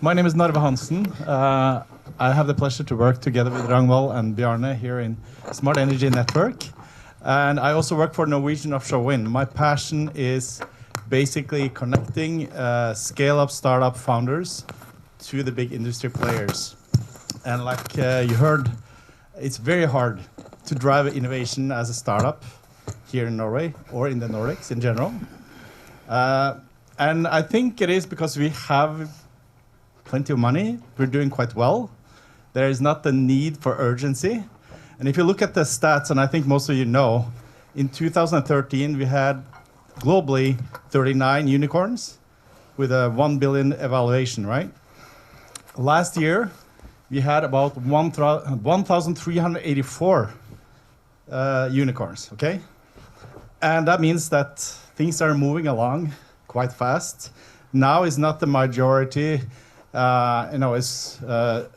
My name is Narve Hansen. I have the pleasure to work together with Ragnvald and Bjarne here in Smart Energy Network. And I also work for Norwegian Offshore Wind. My passion is basically connecting scale-up startup founders to the big industry players. And like you heard, it's very hard to drive innovation as a startup here in Norway or in the Nordics in general. And I think it is because we have plenty of money. We're doing quite well. There is not the need for urgency. And if you look at the stats, and I think most of you know, in 2013 we had globally 39 unicorns with a 1 billion evaluation, right? Last year we had about 1,384 unicorns, okay? And that means that things are moving along quite fast. Now is not the majority. It's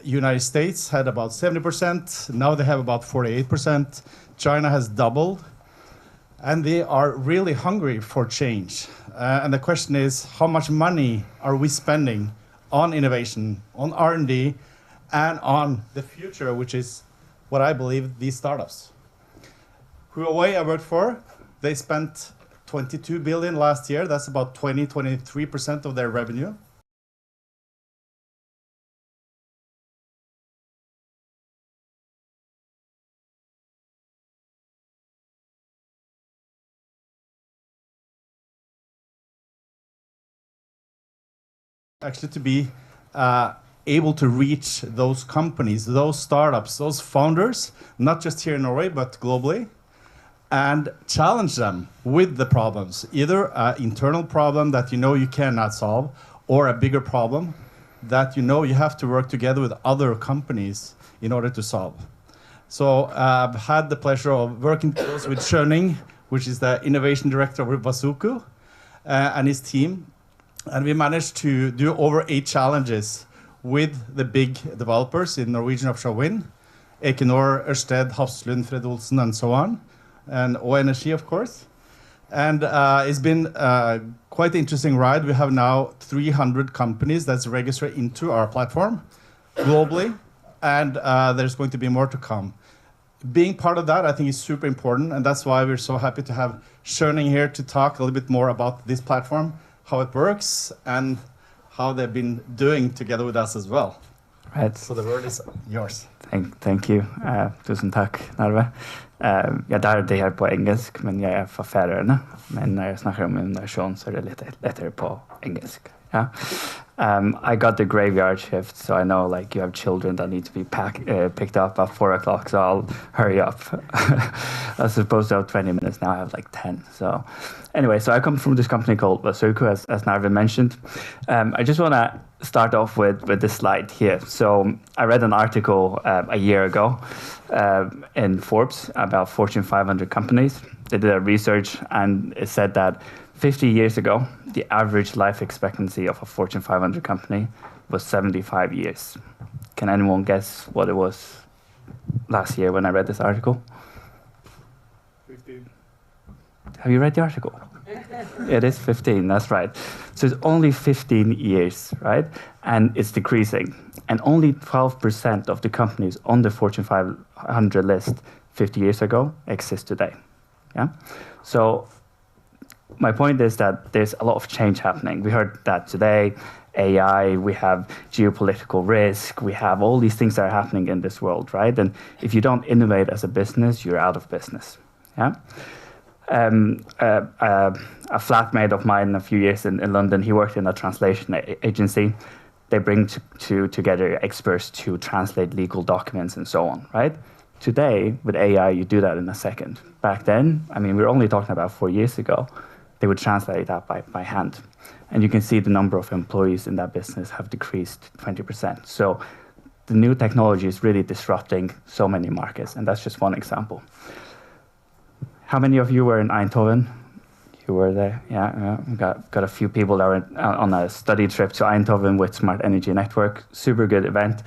United States had about 70%. Now they have about 48%. China has doubled. And they are really hungry for change. And the question is, how much money are we spending on innovation, on R&D, and on the future, which is what I believe these startups. Huawei I worked for, they spent 22 billion last year. That's about 23% of their revenue. Actually to be able to reach those companies, those startups, those founders, not just here in Norway, but globally, and challenge them with the problems, either an internal problem that you know you cannot solve, or a bigger problem that you know you have to work together with other companies in order to solve. So I've had the pleasure of working close with Schønning, which is the innovation director of WAZOKU, and his team. And we managed to do over 8 challenges with the big developers in Norwegian Offshore Wind, Equinor, Ørsted, Hafslund, Fred Olsen, and so on, and Energy, of course. And it's been quite an interesting ride. We have now 300 companies that's registered into our platform globally, and there's going to be more to come. Being part of that, I think, is super important, and that's why we're so happy to have Schønning here to talk a little bit more about this platform, how it works, and how they've been doing together with us as well. Right. So the word is yours. Thank you. Tusen takk, Narve. Jeg er det her på engelsk, men jeg fra Færøyene. Men når jeg snakker om innovasjon, så det litt lettere på engelsk. Yeah. I got the graveyard shift, so I know like you have children that need to be picked up at 4 o'clock, so I'll hurry up. I was supposed to have 20 minutes, now I have like 10. So anyway, so I come from this company called WAZOKU, as Narve mentioned. I just want to start off with this slide here. So I read an article a year ago in Forbes about Fortune 500 companies. They did a research and it said that 50 years ago, the average life expectancy of a Fortune 500 company was 75 years. Can anyone guess what it was last year when I read this article? 15. Have you read the article? It is 15, that's right. So it's only 15 years, right? And it's decreasing. And only 12% of the companies on the Fortune 500 list 50 years ago exist today. Yeah. So my point is that there's a lot of change happening. We heard that today, AI, we have geopolitical risk, we have all these things that are happening in this world, right? And if you don't innovate as a business, you're out of business. Yeah. A flatmate of mine a few years in London, he worked in a translation agency. They bring together experts to translate legal documents and so on, right? Today, with AI, you do that in a second. Back then, I mean, we're only talking about 4 years ago, they would translate that by hand. And you can see the number of employees in that business have decreased 20%. So the new technology is really disrupting so many markets, and that's just one example. How many of you were in Eindhoven? You were there, yeah. Got a few people that were on a study trip to Eindhoven with Smart Energy Network. Super good event.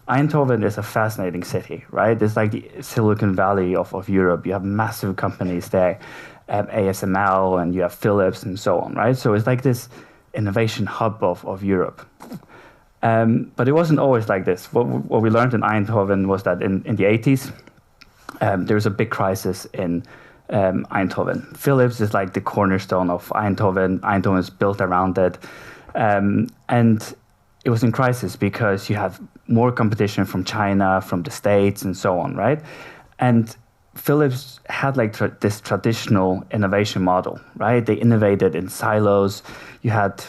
Eindhoven is a fascinating city, right? It's like the Silicon Valley of Europe. You have massive companies there, ASML, and you have Philips and so on, right? So it's like this innovation hub of Europe. But it wasn't always like this. What we learned in Eindhoven was that in the 80s, there was a big crisis in Eindhoven. Philips is like the cornerstone of Eindhoven. Eindhoven is built around it. And it was in crisis because you have more competition from China, from the States, and so on, right? And Philips had like this traditional innovation model, right? They innovated in silos. You had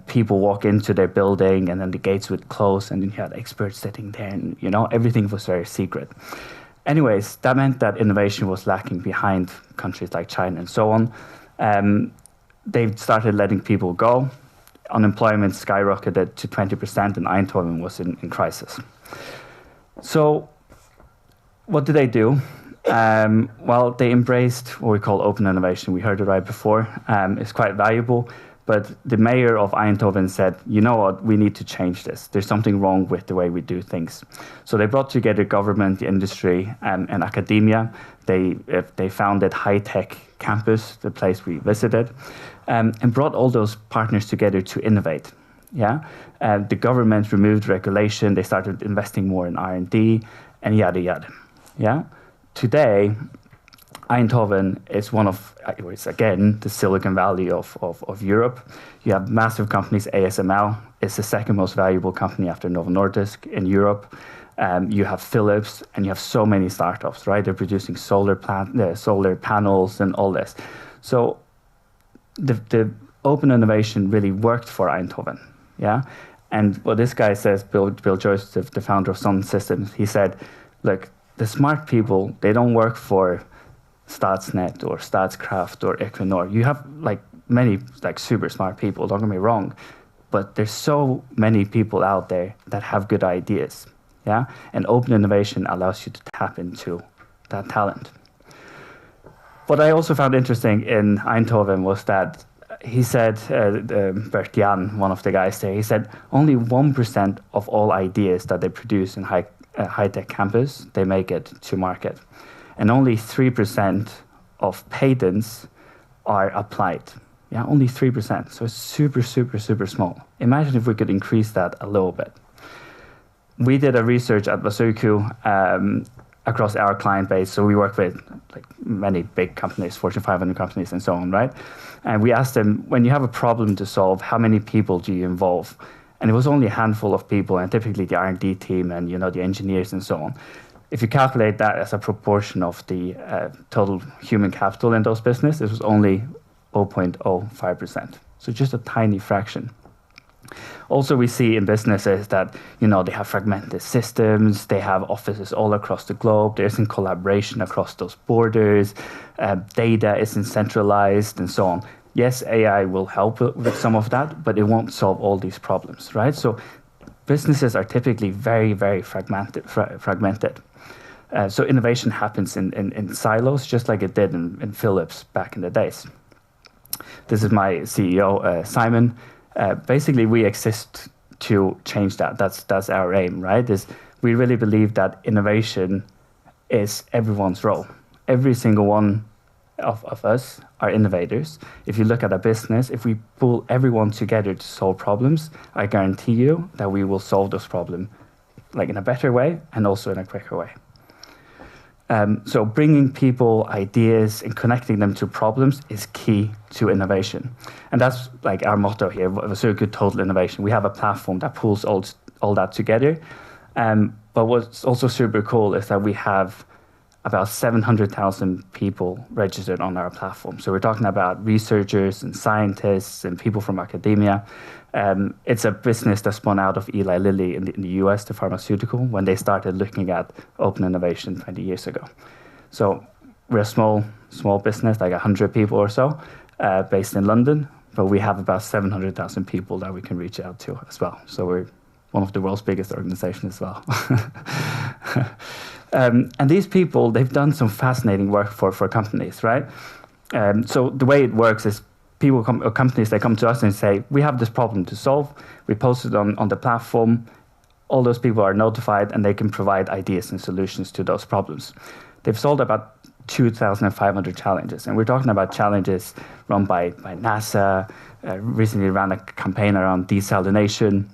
people walk into their building and then the gates would close and then you had experts sitting there and, everything was very secret. Anyways, that meant that innovation was lacking behind countries like China and so on. They started letting people go. Unemployment skyrocketed to 20% and Eindhoven was in crisis. So what did they do? Well, they embraced what we call open innovation. We heard it right before. It's quite valuable, but the mayor of Eindhoven said, you know what, we need to change this. There's something wrong with the way we do things. So they brought together government, the industry, and academia. They founded High Tech Campus, the place we visited, and brought all those partners together to innovate. Yeah, the government removed regulation. They started investing more in R&D, and yada yada. Yeah. Today, Eindhoven is one of, it's again, the Silicon Valley of Europe. You have massive companies. ASML is the second most valuable company after Novo Nordisk in Europe. You have Philips, and you have so many startups, right? They're producing solar panels and all this. So the open innovation really worked for Eindhoven, yeah? And what this guy says, Bill Joyce, the founder of Sun Systems, he said, look, the smart people, they don't work for Statsnet or Statskraft or Equinor. You have many super smart people, don't get me wrong, but there's so many people out there that have good ideas, yeah? And open innovation allows you to tap into that talent. What I also found interesting in Eindhoven was that he said, Bert Jan, one of the guys there, he said only 1% of all ideas that they produce in high-tech campus, they make it to market. And only 3% of patents are applied. Yeah, only 3%. So it's super, super, super small. Imagine if we could increase that a little bit. We did a research at WAZOKU across our client base. So we work with many big companies, Fortune 500 companies and so on, right? And we asked them, when you have a problem to solve, how many people do you involve? And it was only a handful of people, and typically the R&D team and the engineers and so on. If you calculate that as a proportion of the total human capital in those businesses, it was only 0.05%. So just a tiny fraction. Also, we see in businesses that they have fragmented systems, they have offices all across the globe, there isn't collaboration across those borders, data isn't centralized, and so on. Yes, AI will help with some of that, but it won't solve all these problems, right? So businesses are typically very, very fragmented. So innovation happens in silos, just like it did in Philips back in the days. This is my CEO, Simon. Basically, we exist to change that. That's our aim, right? We really believe that innovation is everyone's role. Every single one of us are innovators. If you look at a business, if we pull everyone together to solve problems, I guarantee you that we will solve those problems in a better way and also in a quicker way. So bringing people ideas and connecting them to problems is key to innovation. And that's our motto here, WAZOKU Total Innovation. We have a platform that pulls all that together. But what's also super cool is that we have about 700,000 people registered on our platform. So we're talking about researchers and scientists and people from academia. It's a business that spun out of Eli Lilly in the US, the pharmaceutical, when they started looking at open innovation 20 years ago. So we're a small business, 100 people or so, based in London, but we have about 700,000 people that we can reach out to as well. So we're one of the world's biggest organizations as well. And these people, they've done some fascinating work for companies, right? So the way it works is companies, they come to us and say, we have this problem to solve. We post it on the platform. All those people are notified and they can provide ideas and solutions to those problems. They've solved about 2,500 challenges. And we're talking about challenges run by NASA, recently ran a campaign around desalination.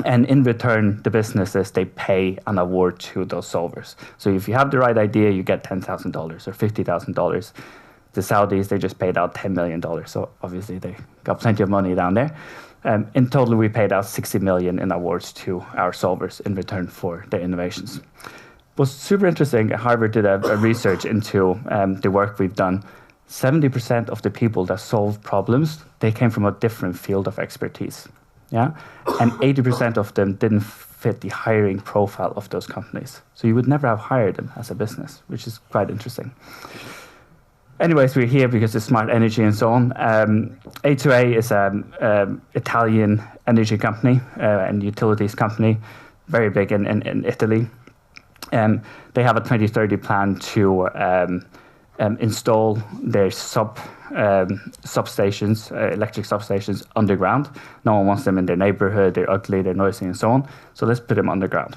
And in return, the businesses, they pay an award to those solvers. So if you have the right idea, you get $10,000 or $50,000. The Saudis, they just paid out $10 million. So obviously they got plenty of money down there. In total, we paid out $60 million in awards to our solvers in return for their innovations. What's super interesting, Harvard did a research into the work we've done. 70% of the people that solve problems, they came from a different field of expertise. Yeah, and 80% of them didn't fit the hiring profile of those companies. So you would never have hired them as a business, which is quite interesting. Anyways, we're here because of smart energy and so on. A2A is an Italian energy company and utilities company, very big in Italy. They have a 2030 plan to install their substations, electric substations underground. No one wants them in their neighborhood, they're ugly, they're noisy and so on. So let's put them underground.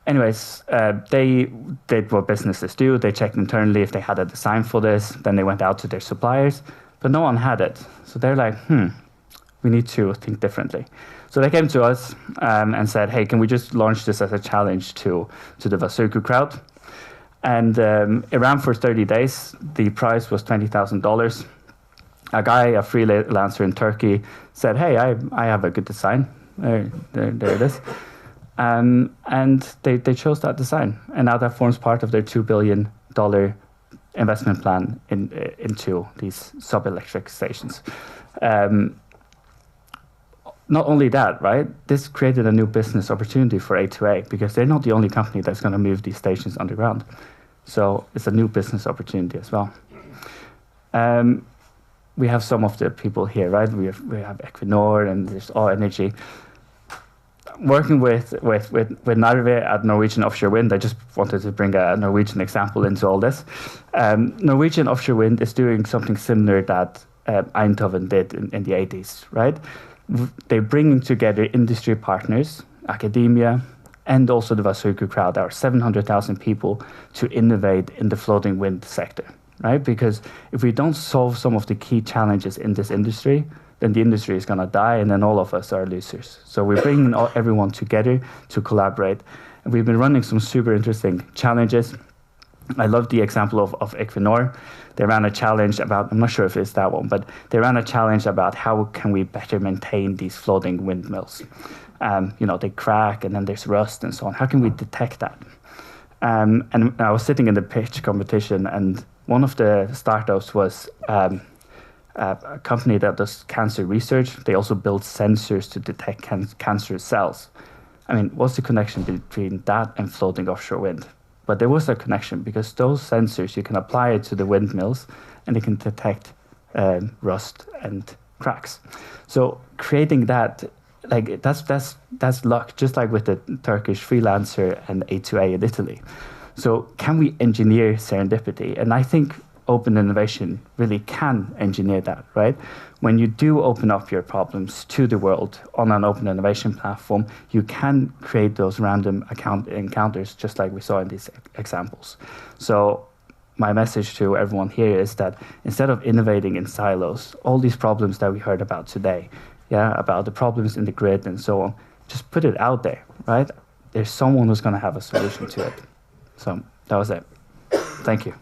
Anyways, they did what businesses do. They checked internally if they had a design for this. Then they went out to their suppliers, but no one had it. So they're like, we need to think differently. So they came to us and said, hey, can we just launch this as a challenge to the WAZOKU crowd? And it ran for 30 days. The prize was $20,000. A guy, a freelancer in Turkey, said, hey, I have a good design. There it is. And they chose that design. And now that forms part of their $2 billion investment plan into these sub-electric stations. Not only that, right? This created a new business opportunity for A2A because they're not the only company that's going to move these stations underground. So it's a new business opportunity as well. We have some of the people here, right? We have Equinor and there's All Energy. Working with Narve at Norwegian Offshore Wind, I just wanted to bring a Norwegian example into all this. Norwegian Offshore Wind is doing something similar that Eindhoven did in the 80s, right? They're bringing together industry partners, academia, and also the WAZOKU crowd, our 700,000 people, to innovate in the floating wind sector, right? Because if we don't solve some of the key challenges in this industry, then the industry is going to die, and then all of us are losers. So we're bringing everyone together to collaborate. And we've been running some super interesting challenges. I love the example of Equinor. They ran a challenge about, I'm not sure if it's that one, but they ran a challenge about how can we better maintain these floating windmills. They crack and then there's rust and so on. How can we detect that? And I was sitting in the pitch competition, and one of the startups was a company that does cancer research. They also build sensors to detect cancer cells. I mean, what's the connection between that and floating offshore wind? But there was a connection because those sensors, you can apply it to the windmills and they can detect rust and cracks. So creating that, like that's luck, just like with the Turkish freelancer and A2A in Italy. So can we engineer serendipity? And I think open innovation really can engineer that, right? When you do open up your problems to the world on an open innovation platform, you can create those random encounters just like we saw in these examples. So my message to everyone here is that instead of innovating in silos, all these problems that we heard about today, about the problems in the grid and so on, just put it out there, right? There's someone who's going to have a solution to it. So that was it. Thank you.